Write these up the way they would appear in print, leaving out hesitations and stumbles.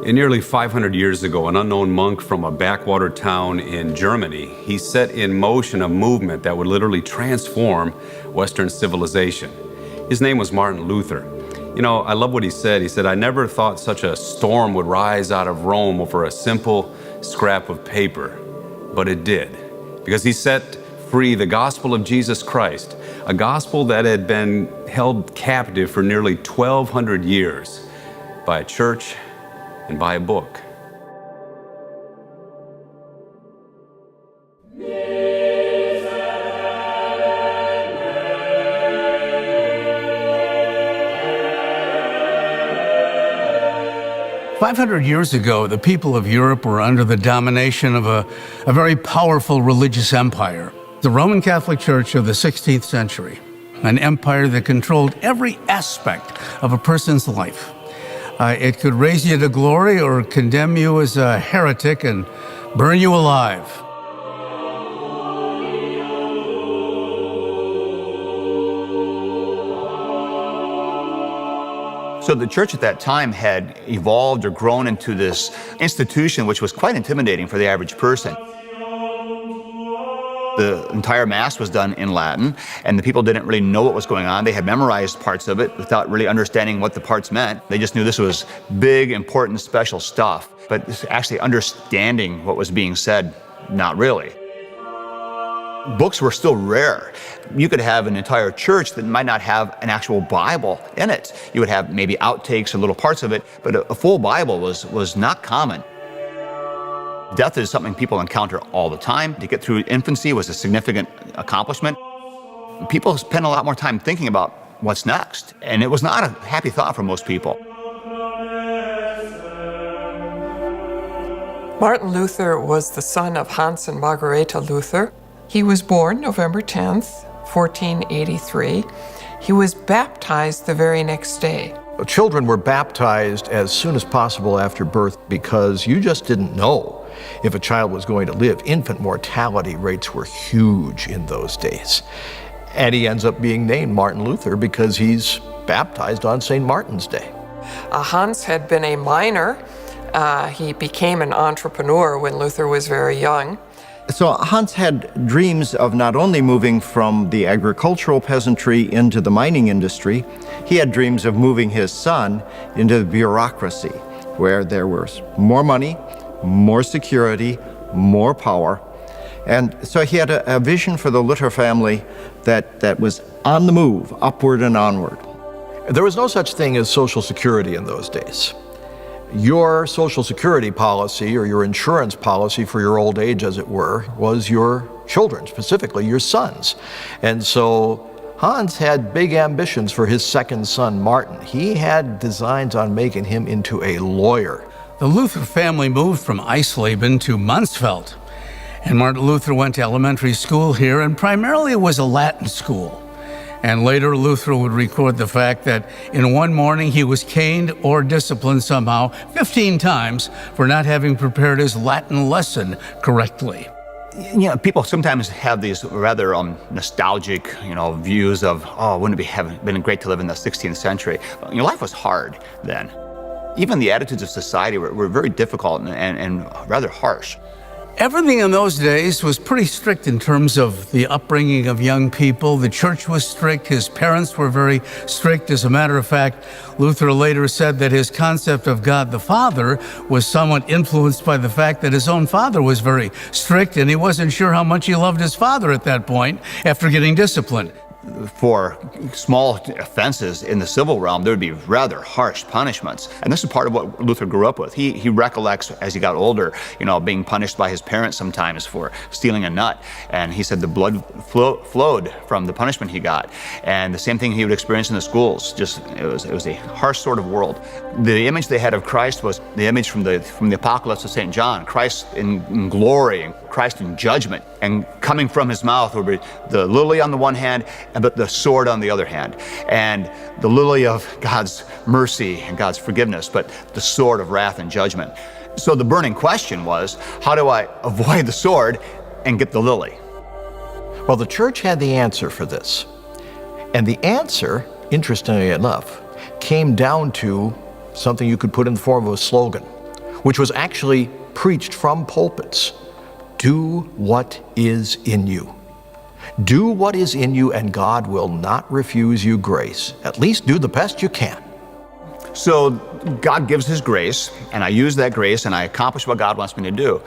Nearly 500 years ago, an unknown monk from a backwater town in Germany, he set in motion a movement that would literally transform Western civilization. His name was Martin Luther. You know, I love what he said. He said, "I never thought such a storm would rise out of Rome over a simple scrap of paper," but it did, because he set free the gospel of Jesus Christ, a gospel that had been held captive for nearly 1,200 years by a church and by a book. "500 years ago, the people of Europe were under the domination of a very powerful religious empire, the Roman Catholic Church of the 16th century, an empire that controlled every aspect of a person's life. It could raise you to glory or condemn you as a heretic and burn you alive. So the church at that time had evolved or grown into this institution which was quite intimidating for the average person. The entire Mass was done in Latin, and the people didn't really know what was going on. They had memorized parts of it without really understanding what the parts meant. They just knew this was big, important, special stuff. But actually understanding what was being said, not really. Books were still rare. You could have an entire church that might not have an actual Bible in it. You would have maybe outtakes or little parts of it, but a full Bible was not common. Death is something people encounter all the time. To get through infancy was a significant accomplishment. People spend a lot more time thinking about what's next, and it was not a happy thought for most people. Martin Luther was the son of Hans and Margareta Luther. He was born November 10th, 1483. He was baptized the very next day. Children were baptized as soon as possible after birth because you just didn't know if a child was going to live. Infant mortality rates were huge in those days. And he ends up being named Martin Luther because he's baptized on St. Martin's Day. Hans had been a miner. He became an entrepreneur when Luther was very young. So Hans had dreams of not only moving from the agricultural peasantry into the mining industry, he had dreams of moving his son into the bureaucracy, where there was more money, more security, more power. And so he had a vision for the Luther family that was on the move, upward and onward. There was no such thing as Social Security in those days. Your Social Security policy, or your insurance policy for your old age, as it were, was your children, specifically your sons. And so Hans had big ambitions for his second son, Martin. He had designs on making him into a lawyer. The Luther family moved from Eisleben to Mansfeld, and Martin Luther went to elementary school here, and primarily it was a Latin school. And later, Luther would record the fact that in one morning he was caned or disciplined somehow 15 times for not having prepared his Latin lesson correctly. You know, people sometimes have these rather nostalgic, views of, oh, wouldn't it have been great to live in the 16th century? Life was hard then. Even the attitudes of society were very difficult and rather harsh. Everything in those days was pretty strict in terms of the upbringing of young people. The church was strict. His parents were very strict. As a matter of fact, Luther later said that his concept of God the Father was somewhat influenced by the fact that his own father was very strict, and he wasn't sure how much he loved his father at that point after getting disciplined. For small offenses in the civil realm, there would be rather harsh punishments. And this is part of what Luther grew up with. He recollects, as he got older, being punished by his parents sometimes for stealing a nut. And he said the blood flowed from the punishment he got. And the same thing he would experience in the schools. It was a harsh sort of world. The image they had of Christ was the image from the Apocalypse of St. John, Christ in glory, and Christ in judgment. And coming from his mouth would be the lily on the one hand, but the sword on the other hand. And the lily of God's mercy and God's forgiveness, but the sword of wrath and judgment. So the burning question was, how do I avoid the sword and get the lily? Well, the church had the answer for this. And the answer, interestingly enough, came down to something you could put in the form of a slogan. which was actually preached from pulpits. Do what is in you. Do what is in you, and God will not refuse you grace. At least do the best you can. So God gives His grace, and I use that grace, and I accomplish what God wants me to do.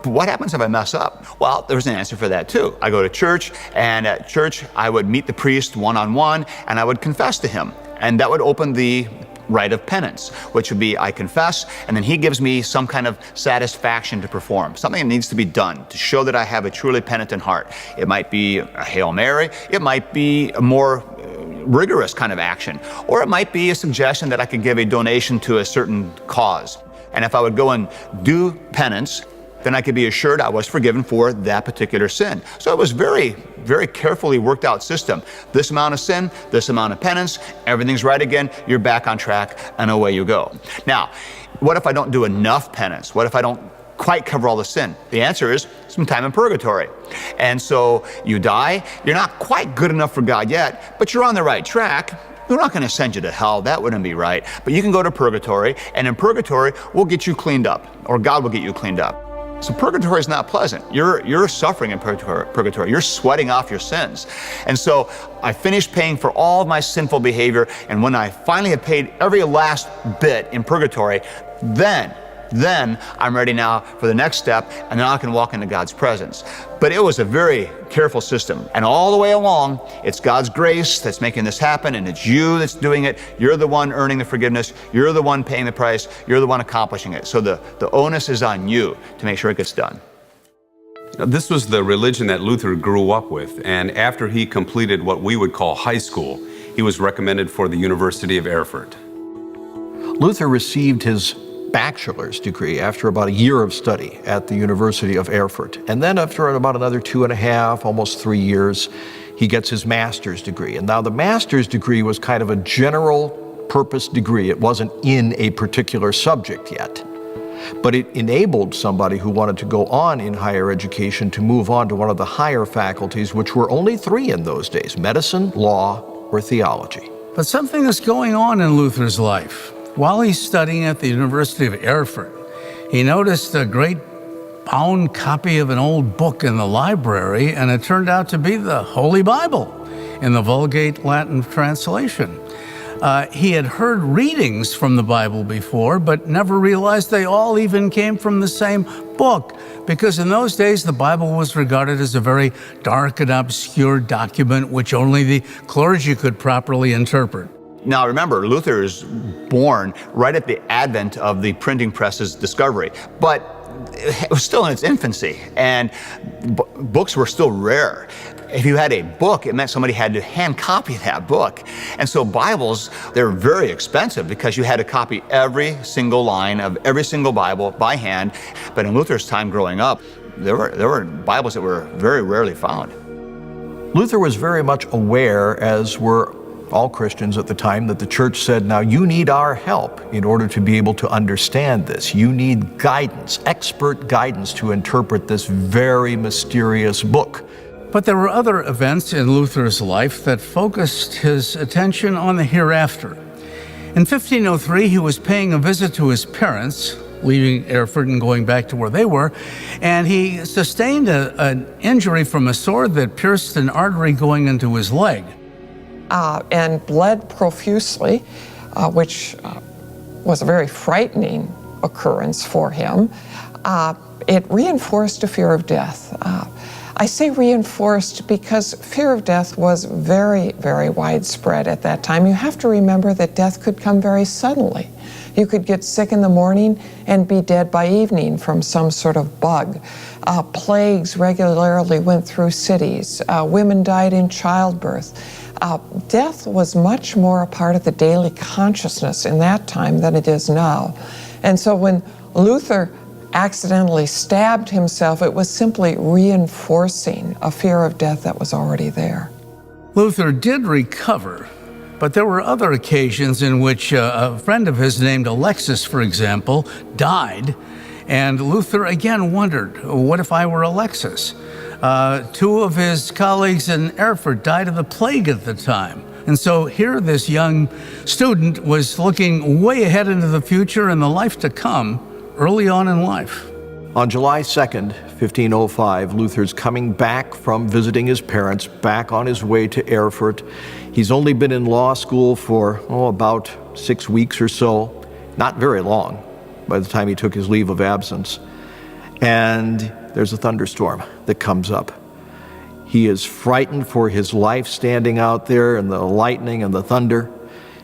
But what happens if I mess up? Well, there's an answer for that too. I go to church, and at church I would meet the priest one-on-one, and I would confess to him. And that would open the rite of penance, which would be I confess, and then he gives me some kind of satisfaction to perform, something that needs to be done to show that I have a truly penitent heart. It might be a Hail Mary, it might be a more rigorous kind of action, or it might be a suggestion that I could give a donation to a certain cause. And if I would go and do penance, then I could be assured I was forgiven for that particular sin. So it was very, very carefully worked out system. This amount of sin, this amount of penance, everything's right again, you're back on track, and away you go. Now, what if I don't do enough penance? What if I don't quite cover all the sin? The answer is some time in purgatory. And so you die, you're not quite good enough for God yet, but you're on the right track. We're not going to send you to hell, that wouldn't be right. But you can go to purgatory, and in purgatory, we'll get you cleaned up, or God will get you cleaned up. So purgatory is not pleasant. You're suffering in purgatory. You're sweating off your sins. And so I finished paying for all of my sinful behavior, and when I finally had paid every last bit in purgatory, then I'm ready now for the next step, and then I can walk into God's presence. But it was a very careful system. And all the way along, it's God's grace that's making this happen, and it's you that's doing it. You're the one earning the forgiveness. You're the one paying the price. You're the one accomplishing it. So the onus is on you to make sure it gets done. Now, this was the religion that Luther grew up with, and after he completed what we would call high school, he was recommended for the University of Erfurt. Luther received his bachelor's degree after about a year of study at the University of Erfurt. And then after about another 2.5, almost 3 years, he gets his master's degree. And now the master's degree was kind of a general purpose degree. It wasn't in a particular subject yet. But it enabled somebody who wanted to go on in higher education to move on to one of the higher faculties, which were only 3 in those days: medicine, law, or theology. But something is going on in Luther's life. While he's studying at the University of Erfurt, he noticed a great bound copy of an old book in the library, and it turned out to be the Holy Bible in the Vulgate Latin translation. He had heard readings from the Bible before, but never realized they all even came from the same book, because in those days the Bible was regarded as a very dark and obscure document which only the clergy could properly interpret. Now remember, Luther is born right at the advent of the printing press's discovery, but it was still in its infancy, and books were still rare. If you had a book, it meant somebody had to hand copy that book. And so Bibles, they're very expensive because you had to copy every single line of every single Bible by hand. But in Luther's time growing up, there were Bibles that were very rarely found. Luther was very much aware, as were all Christians at the time, that the church said, now you need our help in order to be able to understand this. You need guidance, expert guidance to interpret this very mysterious book. But there were other events in Luther's life that focused his attention on the hereafter. In 1503, he was paying a visit to his parents, leaving Erfurt and going back to where they were, and he sustained an injury from a sword that pierced an artery going into his leg. And bled profusely, which was a very frightening occurrence for him. It reinforced a fear of death. I say reinforced because fear of death was very, very widespread at that time. You have to remember that death could come very suddenly. You could get sick in the morning and be dead by evening from some sort of bug. Plagues regularly went through cities. Women died in childbirth. Death was much more a part of the daily consciousness in that time than it is now. And so when Luther accidentally stabbed himself, it was simply reinforcing a fear of death that was already there. Luther did recover, but there were other occasions in which a friend of his named Alexis, for example, died, and Luther again wondered, what if I were Alexis? 2 of his colleagues in Erfurt died of the plague at the time. And so here this young student was looking way ahead into the future and the life to come, early on in life. On July 2nd, 1505, Luther's coming back from visiting his parents, back on his way to Erfurt. He's only been in law school for, about 6 weeks or so, not very long by the time he took his leave of absence. And there's a thunderstorm that comes up. He is frightened for his life standing out there in the lightning and the thunder.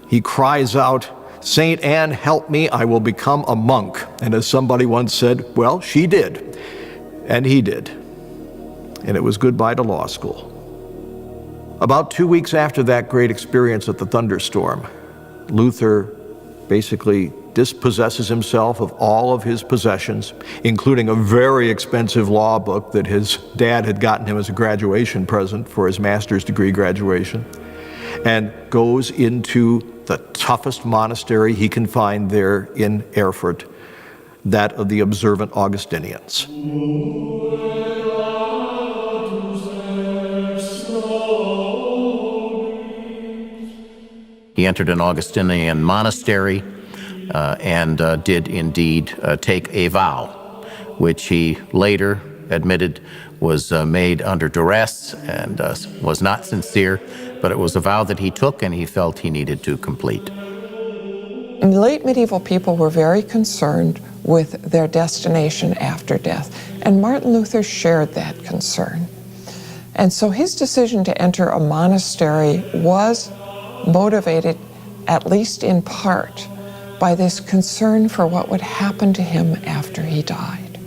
He cries out, "Saint Anne, help me, I will become a monk." And as somebody once said, well, she did. And he did. And it was goodbye to law school. About 2 weeks after that great experience at the thunderstorm, Luther basically dispossesses himself of all of his possessions, including a very expensive law book that his dad had gotten him as a graduation present for his master's degree graduation, and goes into the toughest monastery he can find there in Erfurt, that of the observant Augustinians. He entered an Augustinian monastery and did indeed take a vow, which he later admitted was made under duress and was not sincere, but it was a vow that he took and he felt he needed to complete. Late medieval people were very concerned with their destination after death, and Martin Luther shared that concern. And so his decision to enter a monastery was motivated, at least in part, by this concern for what would happen to him after he died.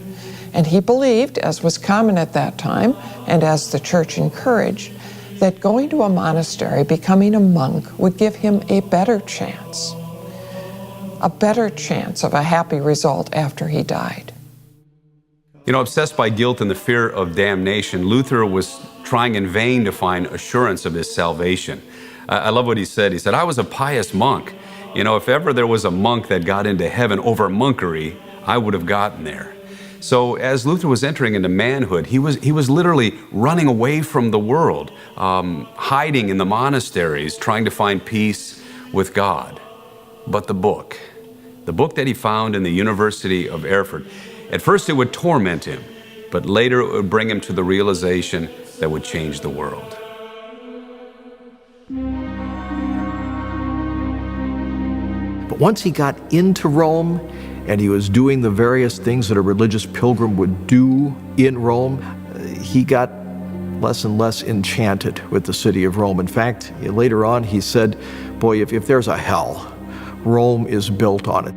And he believed, as was common at that time, and as the church encouraged, that going to a monastery, becoming a monk, would give him a better chance of a happy result after he died. You know, obsessed by guilt and the fear of damnation, Luther was trying in vain to find assurance of his salvation. I love what he said. He said, "I was a pious monk. You know, if ever there was a monk that got into heaven over monkery, I would have gotten there." So as Luther was entering into manhood, he was literally running away from the world, hiding in the monasteries, trying to find peace with God. But the book that he found in the University of Erfurt, at first it would torment him, but later it would bring him to the realization that would change the world. But once he got into Rome and he was doing the various things that a religious pilgrim would do in Rome, he got less and less enchanted with the city of Rome. In fact, later on he said, boy, if there's a hell, Rome is built on it.